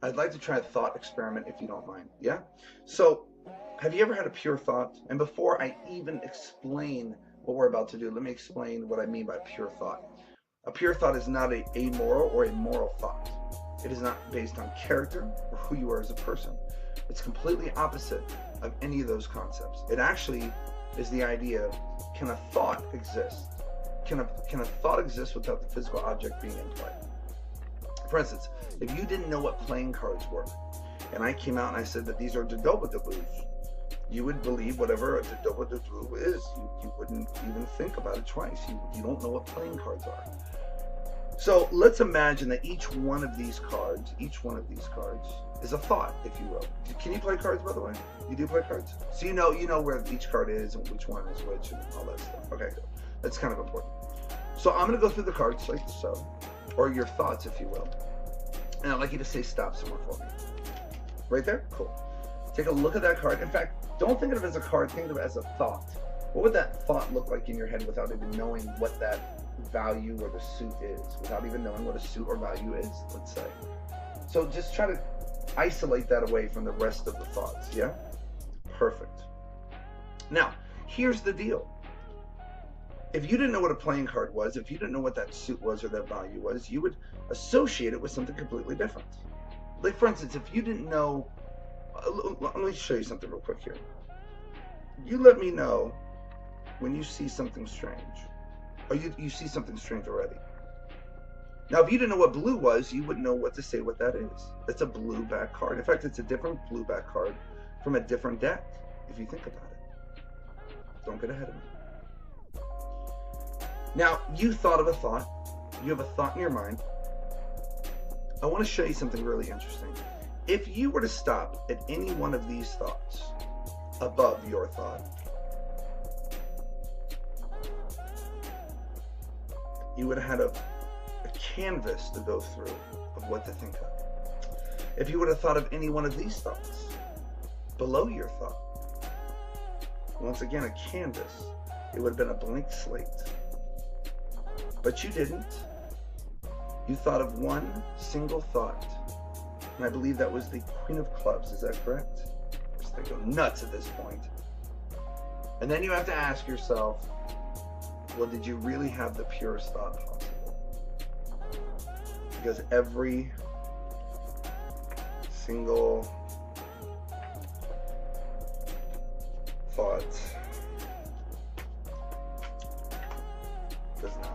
I'd like to try a thought experiment if you don't mind. Yeah? So, have you ever had a pure thought? And before I even explain what we're about to do, let me explain what I mean by pure thought. A pure thought is not a amoral or a moral thought. It is not based on character or who you are as a person. It's completely opposite of any of those concepts. It actually is the idea, can a thought exist? Can a thought exist without the physical object being in play? For instance, if you didn't know what playing cards were, and I came out and I said that these are dribble, you would believe whatever a dribble is. You wouldn't even think about it twice. You don't know what playing cards are. So let's imagine that each one of these cards is a thought, if you will. Can you play cards, by the way? You do play cards? So you know where each card is and which one is which and all that stuff. Okay, good. That's kind of important. So I'm going to go through the cards like so, or your thoughts, if you will. And I'd like you to say stop somewhere for me. Right there? Cool. Take a look at that card. In fact, don't think of it as a card, think of it as a thought. What would that thought look like in your head without even knowing what that value or the suit is, without even knowing what a suit or value is, let's say. So just try to isolate that away from the rest of the thoughts, yeah? Perfect. Now, here's the deal. If you didn't know what a playing card was, if you didn't know what that suit was or that value was, you would associate it with something completely different. Like, for instance, if you didn't know, let me show you something real quick here. You let me know when you see something strange. Or you see something strange already. Now, if you didn't know what blue was, you wouldn't know what to say what that is. It's a blue back card. In fact, it's a different blue back card from a different deck, if you think about it. Don't get ahead of me. Now, you thought of a thought. You have a thought in your mind. I want to show you something really interesting. If you were to stop at any one of these thoughts above your thought, you would have had a canvas to go through of what to think of. If you would have thought of any one of these thoughts below your thought, once again, a canvas, it would have been a blank slate. But you didn't. You thought of one single thought, and I believe that was the Queen of Clubs. Is that correct? They go nuts at this point. And then you have to ask yourself, well, did you really have the purest thought possible? Because every single thought does not